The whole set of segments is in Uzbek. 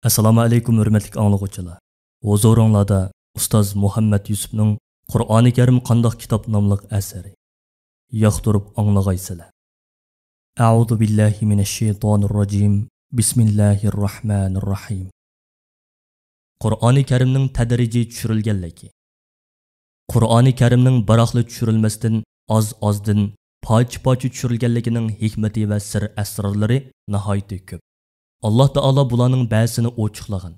Assalomu alaykum hurmatli anglovchilar. Huzuringlarda ustoz Muhammad Yusufning Qur'oni Karim qandoq kitob nomli asari. Yoqtirib anglag'aysizlar. A'udhu billahi minash shaytonir rojim. Bismillahir rohmanir rohim. Qur'oni Karimning tadrijiy tushirilganligi. Qur'oni Karimning baroqli tushirilmasdan oz-ozdan poch-poch tushirilganligining hikmati va sir asrorlari nihoyat ko'p. Allah Taala bularning ba'zisini ochiqlagan.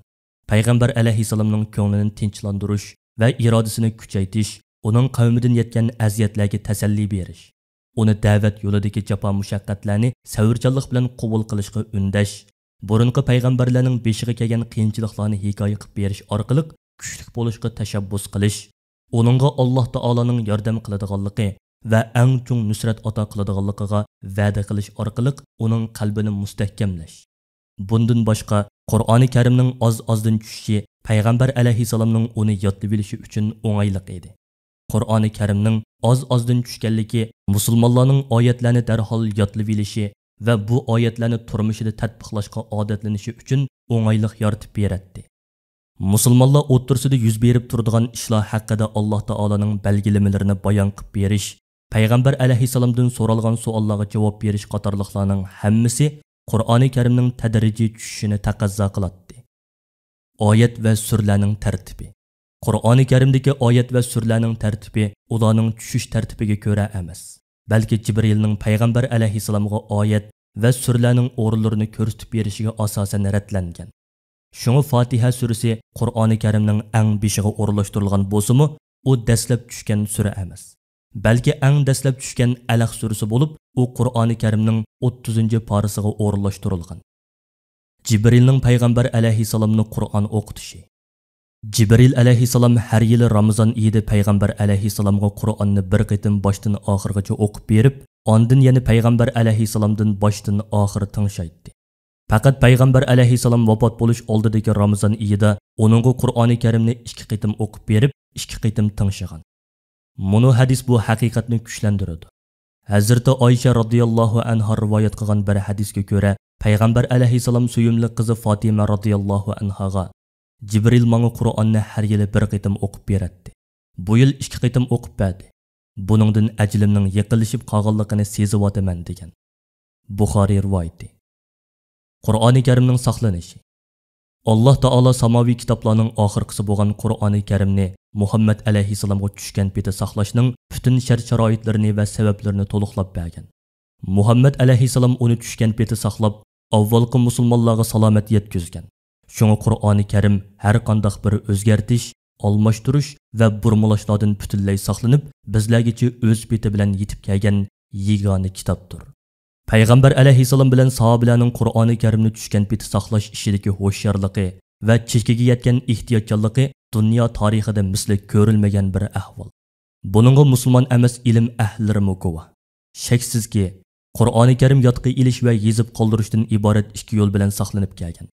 Payg'ambar alayhisalomning ko'nglini tinchlantirish va irodasini kuchaytirish, uning qavmidan yetgan aziyatlarga tasalli berish, uni da'vat yo'lidagi jafo mushaqqatlarni savrchanlik bilan qabul qilishga undash, burunqi payg'ambarlarning beshiga kelgan qiyinchiliklarni hikoya qilib berish orqali kuchli bo'lishga tashabbus qilish, uningga Alloh Taolaning yordam qiladiganligi va eng chong nusrat ato qiladiganligiga va'da qilish orqali uning qalbini mustahkamlash. Bundan boshqa Qur'oni Karimning oz-ozdan tushishi payg'ambar alayhisalomning uni yodlab bilishi uchun o'ng'ayliq edi. Qur'oni Karimning oz-ozdan tushganligi musulmonlarning oyatlarni darhol yodlab bilishi va bu oyatlarni turmushida tatbiqlashga odatlanishi uchun o'ng'ayliq yaratib beradi. Musulmonlar o'rtasida yuz berib turadigan ishlar haqida Alloh taolaning belgilamalarini bayon qilib berish, payg'ambar alayhisalomdan so'ralgan savollarga javob berish qatorliqlarning hammasi Qur'oni Karimning tadrijiy tushishini taqozo qiladi. Oyat va surlarning tartibi. Qur'oni Karimdagi oyat va surlarning tartibi ularning tushish tartibiga ko'ra emas, balki Jibrilning payg'ambar alayhisalomga oyat va surlarning o'rinlarini ko'rsatib berishiga asosan ratlangan. Shunga Fatiha surasi Qur'oni Karimning eng beshiga o'rinlashtirilgan bo'lsa-mu, u dastlab tushgan sura emas, balki eng dastlab tushgan Alaq surasi bo'lib, u Qur'oni Karimning 30-parasiga o'rinlashtirilgan. Jibrilning payg'ambar alayhisalomni Qur'on o'qitishi. Jibril alayhisalom har yili Ramazon oyida payg'ambar alayhisalomga Qur'onni bir qitim boshdan oxirigacha o'qib berib, ondan yana payg'ambar alayhisalomdan boshdan oxiri tingshaydi. Faqat payg'ambar alayhisalom vafot bo'lish oldidagi Ramazon oyida uningga Qur'oni Karimni 2 qitim o'qib berib, 2 qitim tingshagan. Bunu hadis bu haqiqatni kuchlantiradi. Hazrati Oysha radhiyallohu anha rivoyat qilgan bir hadisga ko'ra, payg'ambar alayhisalom suyumli qizi Fatima radhiyallohu anhaga Jibril menga Qur'onni har yili bir qitim o'qib beradi. Bu yil 2 qitim o'qib berdi. Buningdan ajlimning yiqilishib qolganligini sezyapman degan. Buxoriy rivoyati. Qur'oni Karimning saqlanishi. Alloh taolo samoviy kitoblarning oxirgisi bo'lgan Qur'oni Karimni Muhammad alayhisalomga tushgan peti saqlashning butun shart-sharoitlarini va sabablarini to'liqlab bergan. Muhammad alayhisalom uni tushgan peti saqlab, avvalgi musulmonlarga salomat yetkazgan. Shunga Qur'oni Karim har qanday bir o'zgartish, almashtirish va burmulashlardan butunlay saqlanib, bizlargacha o'z peti bilan yetib kelgan yegona kitobdir. Payg'ambar alayhisalom bilan sahobalarning Qur'oni Karimni tushgan peti saqlash ishidagi ho'sharligi va chekiga yetgan ehtiyotchanligi dunyo tarixida misli ko'rilmagan bir ahvol. Buningga musulmon emas ilm ahlilari guvoh. Shaksizki, Qur'oni Karim yodga ilish va yezib qoldirishdan iborat 2 yo'l bilan saqlanib kelgan.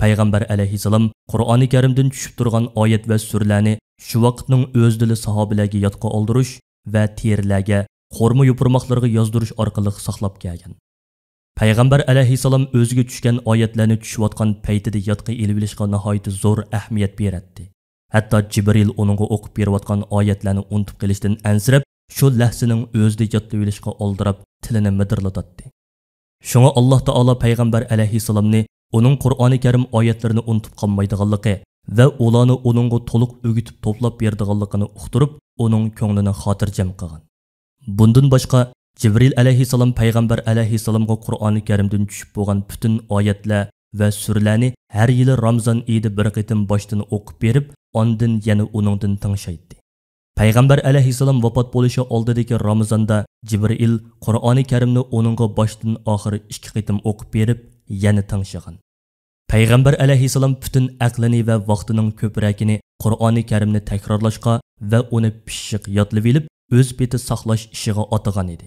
Payg'ambar alayhisalom Qur'oni Karimdan tushib turgan oyat va surlarni shu vaqtning o'zdili sahobalarga yodga oldirish va terilarga, qo'rma yupurmoqlarga yozdirish orqali saqlab kelgan. Payg'ambar alayhisalom o'ziga tushgan oyatlarni tushayotgan paytida yodga ilib olishga nihoyat zo'r ahamiyat beradi. Hatto Jibril uningga o'qib berayotgan oyatlarni unutib qilishdan ansirab, shu lahzining o'zida yodlab olishga oldirab, tilini midirlatadi. Shunga Alloh taolo payg'ambar alayhisalomni uning Qur'oni Karim oyatlarini unutib qolmaydiganligi va ularni uningga to'liq o'gitib to'plab berdiganligini uqtirib, uning ko'nglini xotirjam qilgan. Bundan boshqa Jibril alayhisalom payg'ambar alayhisalomga Qur'oni Karimdan tushib bo'lgan butun oyatlar va surlarni har yili Ramazon oyida bir qitim boshdan o'qib berib, ondan yana uningdan tingshaydi. Payg'ambar alayhisalom vafot bo'lishi oldidagi Ramazonda Jibril Qur'oni Karimni uningga boshdan oxiri 2 qitim o'qib berib, yana tingshagan. Payg'ambar alayhisalom butun aqlini va vaqtining ko'pragini Qur'oni Karimni takrorlashga va uni pishiq yodlab olib, o'z beti saqlash ishiga atagan edi.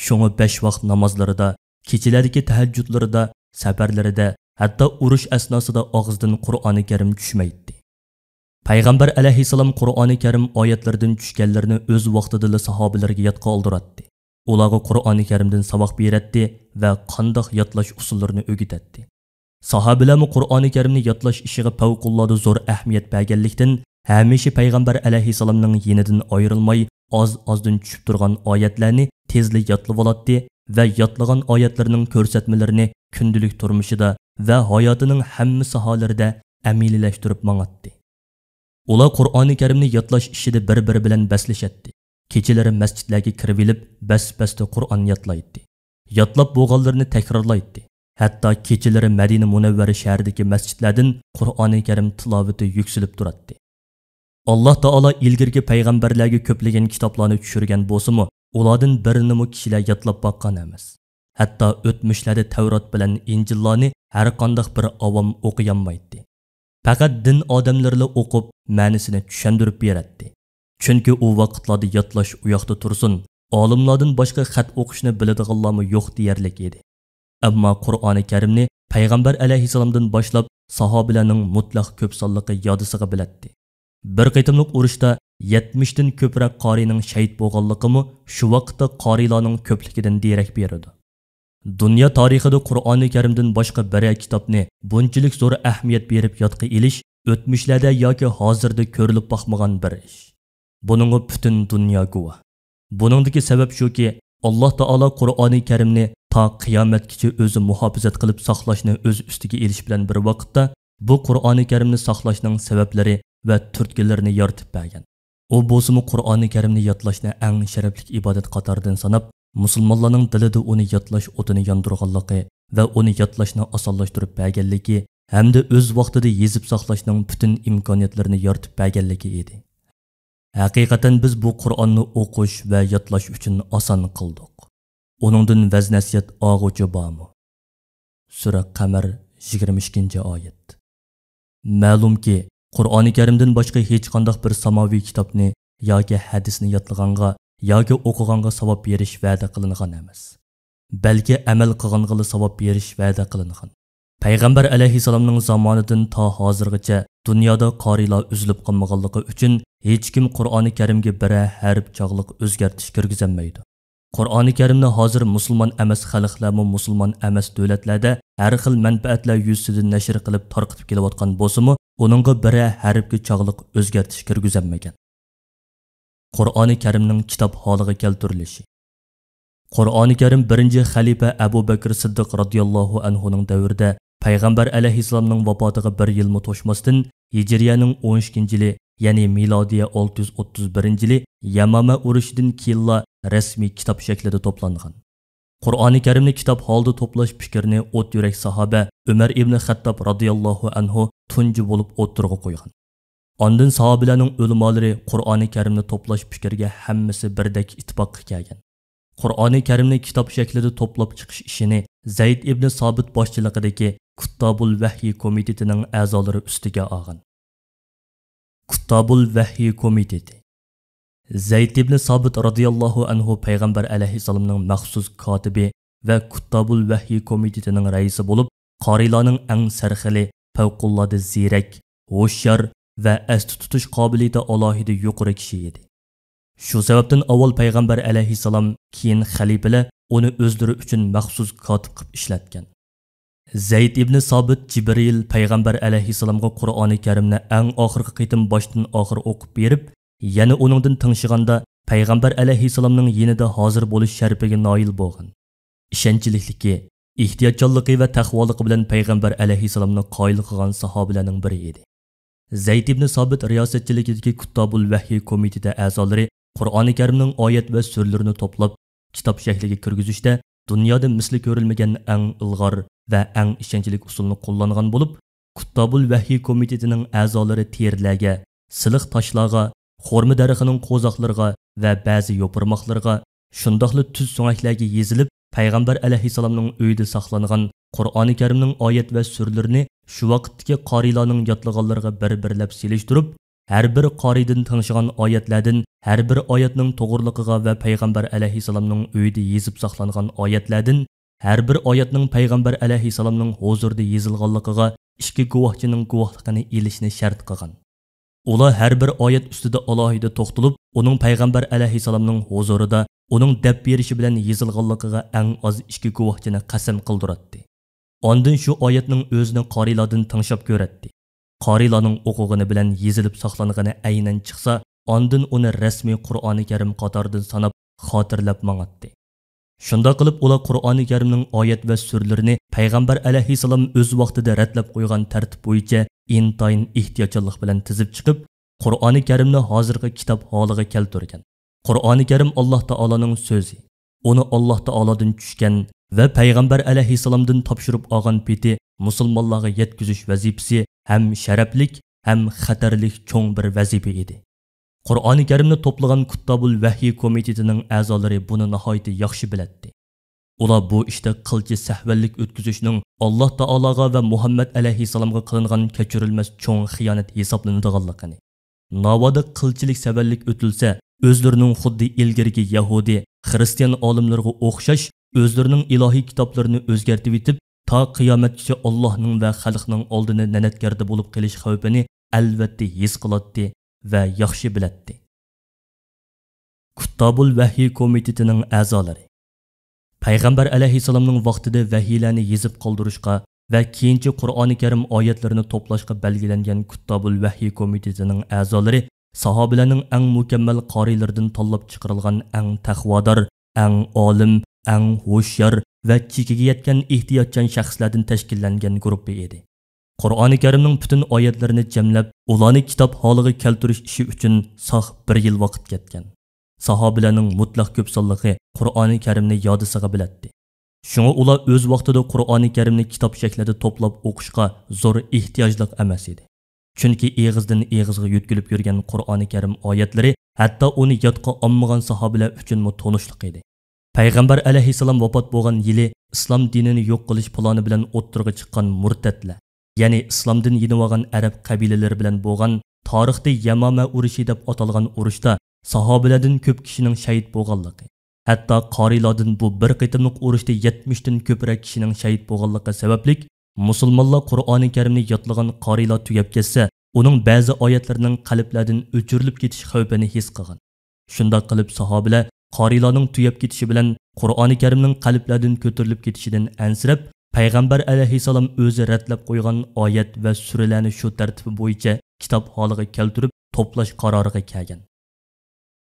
Shunga 5 vaqt namozlarida, kechalardagi tahajjudlarida, safarlarida, hatto urush asnosida og'izdan Qur'oni Karim tushmaydi. Payg'ambar alayhisalom Qur'oni Karim oyatlaridan tushganlarni o'z vaqtida sahobalarga yodga oldiradi. Ularga Qur'oni Karimdan saboq beradi va qandoq yodlash usullarini o'rgatadi. Sahabilarmi Qur'oni Karimni yodlash ishiga favqulodda zo'r ahamiyat berganlikdan hamisha payg'ambar alayhissalomning yenidan ayrilmay oz-ozdan tushib turgan oyatlarni tezlik yodlab oladi va yodlagan oyatlarning ko'rsatmalarini kundalik turmushida va hayotining hamma sohalarida amililashtirib mang'atdi. Ular Qur'oni Karimni yodlash ishida bir-biri bilan baslashadi. Kechalari masjidlarga kirib olib, bas-basda Qur'on yodlaydi. Yodlab bo'lganlarini takrorlaydi. Hatto kechalari Madina Munawvara shahridagi masjidlardan Qur'oni Karim tilovati yuksilib turadi. Alloh taolo ilgirgi payg'ambarlarga ko'plagan kitoblarni tushirgan bo'lsa-mu, ulardan birini kishilar yodlab boqqan emas. Hatto o'tmishlarda Tavrat bilan Injillarni har qanday bir avom o'qiyanmaydi. Faqat din odamlarla o'qib, ma'nosini tushuntirib beradi. Chunki u vaqtlarda yodlash u yoqda tursin, olimlardan boshqa xat o'qishni biladiganlarmi yo'q deyarlik edi. Ammo Qur'oni Karimni payg'ambar alayhissalomdan boshlab sahobalarning mutlaq ko'p sonliqi yodisiga biladi. Bir qitimliq urushda 70 dan ko'proq qorining shahid bo'lganligimi shu vaqtda qorilarning ko'pligidan derak beradi. Dunyo tarixida Qur'oni Karimdan boshqa biror kitobni bunchalik zo'r ahamiyat berib yodga elish o'tmishlarda yoki hozirda ko'rilib boqmagan bir ish. Buningga butun dunyo guvoh. Buningdagi sabab shuki, Alloh taolo Qur'oni Karimni ta qiyomatgacha o'zi muhofazat qilib saqlashni o'z ustiga elish bilan bir vaqtda bu Qur'oni Karimni saqlashning sabablari va turtkilarini yoritib bergan. U bo'lsa-mu Qur'oni Karimni yodlashni eng sharafli ibodat qatoridan sanab, musulmonlarning dilida uni yodlash o'tini yondirganligi va uni yodlashni osonlashtirib berganligi hamda o'z vaqtida yezib saqlashning butun imkoniyatlarini yoritib berganligi edi. Haqiqatan biz bu Qur'onni o'qish va yodlash uchun oson qildik. Uningdan vaz-nasihat og'uchi bormi? Sura Qamar 22-oyat. Ma'lumki, Qur'oni Karimdan boshqa hech qanday bir samoviy kitobni yoki hadisni yodlaganga yoki o'qiganga savob berish va'da qilingan emas. Balki amal qilganga savob berish va'da qilingan. Payg'ambar alayhissalomning zamonidan to hozirgacha dunyoda qorilar uzilib qolmaganligi uchun hech kim Qur'oni Karimga bir harf chog'liq o'zgartish kirgizolmaydi. Qur'oni Karimni hozir musulmon emas xalqlarmi musulmon emas davlatlarda har xil manfaatlar yuzasidan nashr qilib tarqitib kelayotgan bo'lsa-mu, uningga bir harfga chog'liq o'zgartish kirgizolmagan. Qur'oni Karimning kitob holiga keltirilishi. Qur'oni Karim 1-xalifa Abu Bakr Siddiq radhiyallohu anhuning davrida payg'ambar alayhissalomning vafotiga 1 yilmi to'shmasdan Hijriyaning 12-yili, ya'ni milodiya 631-yili Yamama urushidan keyinla rasmiy kitob shaklida to'plangan. Qur'oni Karimni kitob holida to'plash fikrini o't yurak sahoba Umar ibn Xattob radhiyallohu anhu tunji bo'lib o'tirg'a qo'ygan. Ondan sahobalarning ulamolari Qur'oni Karimni to'plash fikriga hammasi birdek ittifoqqa kelgan. Qur'oni Karimni kitob shaklida to'plab chiqish ishini Zayd ibn Sobit boshchiligidagi Kuttobul Vahyi komitetining a'zolari ustiga olgan. Kuttobul Vahyi komiteti Zayd ibn Sobit radhiyallohu anhu payg'ambar alayhissalomning maxsus kotibi va Kuttobul Vahyi komitetining raisi bo'lib, qorilarning eng sarxili, favqulodda ziyrak, ho'shyor va asti tutish qobiliyati alohida yuqori kishi edi. Shu sababdan avval payg'ambar alayhissalom, keyin xalifalar uni o'zlari uchun maxsus kotib qilib ishlatgan. Zayd ibn Sobit Jibril payg'ambar alayhissalomga Qur'oni Karimni eng oxirgi qitim boshdan oxir o'qib berib, yana uningdan tingshiganda payg'ambar alayhissalomning yonida hozir bo'lish sharafiga noil bo'lgan. Ishonchlikligi, ehtiyotkorligi va taqvoligi bilan payg'ambar alayhissalomni qoyil qilgan sahobalarning biri edi. Zayd ibn Sobit riyosatchiligidagi Kuttobul Vahyi komiteti a'zolari Qur'oni Karimning oyat va suralarini to'plab kitob shakliga kirgizishda dunyoda misli ko'rilmagan eng ilg'or va eng ishonchli usulni qo'llangan bo'lib, Kuttobul Vahyi komitetining a'zolari terlarga, siliq toshlarga, xurma daraxining qo'zoqlariga va ba'zi yo'pirmoqlarga, shundoqli tuz so'ngaklarga yezilib, payg'ambar alayhissalomning uyida saqlangan Qur'oni Karimning oyat va suralarini shu vaqtdagi qorilarning yodlaganlariga bir-birlab selishtirib, har bir qoridan tingshgan oyatlardan har bir oyatning to'g'riligiga va payg'ambar alayhissalomning uyida yezib saqlangan oyatlardan har bir oyatning payg'ambar alayhissalomning huzurida yezilganligiga ikki guvohchining guvohligini elishni shart qilgan. Ular har bir oyat ustida alohida to'xtalib, uning payg'ambar alayhissalomning huzurida uning deb berishi bilan yezilganligiga eng oz ikki guvohchini qasam qildiradi. Ondan shu oyatning o'zini qorilardan tinglab ko'ratdi. Qorilarning o'qig'ini bilan yezilib saqlangani aynan chiqsa, ondan uni rasmiy Qur'oni Karim qatoridan sanab xotirlab mang'atdi. Shunda qilib ular Qur'oni Karimning oyat va surlarini payg'ambar alayhissalom o'z vaqtida ratlab qo'ygan tartib bo'yicha intayin ehtiyotchanlik bilan tizib chiqib, Qur'oni Karimni hozirgi kitob holiga keltirgan. Qur'oni Karim Alloh taolaning so'zi. Uni Alloh taoladan tushgan va payg'ambar alayhissalomdan topshirib olgan peti musulmonlarga yetkazish vazifasi ham sharaflik, ham xatarlik cho'ng bir vazifa edi. Qur'oni Karimni to'plagan Kutabul Vahiy komitetining a'zolari buni nihoyat yaxshi biladi. Ular bu ishda qilchi sahvallik o'tkazishning Alloh taologa va Muhammad alayhissalomga qilingan kechirilmas cho'ng xiyonat hisoblanadiganligini, navoda qilchilik savallik o'tilsa, o'zlarining xuddi ilgirgi Yahudi, Xristian olimlarga o'xshash o'zlarining ilohiy kitoblarini o'zgartib etib, ta qiyomatgacha Allohning va xalqning oldini nanatgarda bo'lib qolish xavfini albatta his qiladi va yaxshi biladi. Kutabul Vahiy komitetining a'zolari payg'ambar alayhissalomning vaqtida vahiylarni yezib qoldirishga va keyinchi Qur'oni Karim oyatlarini to'plashga belgilangan Kutabul Vahiy komitetining a'zolari sahobalarning eng mukammal qoriylaridan tanlab chiqarilgan eng taqvodor, eng olim, eng ho'shyor va chekiga yetgan ehtiyotchan shaxslardan tashkillangan guruh edi. Qur'oni Karimning butun oyatlarini jamlab, ularni kitob holiga keltirish ishi uchun sox 1 yil vaqt ketgan. Sahobalarning mutlaq ko'p sonligi Qur'oni Karimni yodisiga biladi. Shunga ular o'z vaqtida Qur'oni Karimni kitob shaklida to'plab o'qishga zo'r ehtiyojliq emas edi. Chunki eg'izdan eg'izga yetkilib yurgan Qur'oni Karim oyatlari hatto uni yodqa olmagan sahobalar uchun tanishliq edi. Payg'ambar alayhissalom vafot bo'lgan yili islom dinini yo'q qilish plani bilan o'ttirga chiqqan murtadlar, ya'ni islomdan yinib olgan arab qabilalari bilan bo'lgan tarixda Yamama urushi deb atalgan urushda sahobalardan ko'p kishining shahid bo'lganligi, hatto qorilardan bu bir qitimliq urushda 70 dan ko'proq kishining shahid bo'lganligi sababli musulmonlar Qur'oni Karimni yodlagan qorilar tugab ketsa, uning ba'zi oyatlarining qalblardan o'chirilib ketish xavfini his qilgan. Shunda qilib sahobalar qorilarning tugab ketishi bilan Qur'oni Karimning qalblardan ko'tarilib ketishidan ansirab, payg'ambar alayhissalom o'zi ratlab qo'ygan oyat va suralarni shu tartibi bo'yicha kitob holiga keltirib to'plash qaroriga kelgan.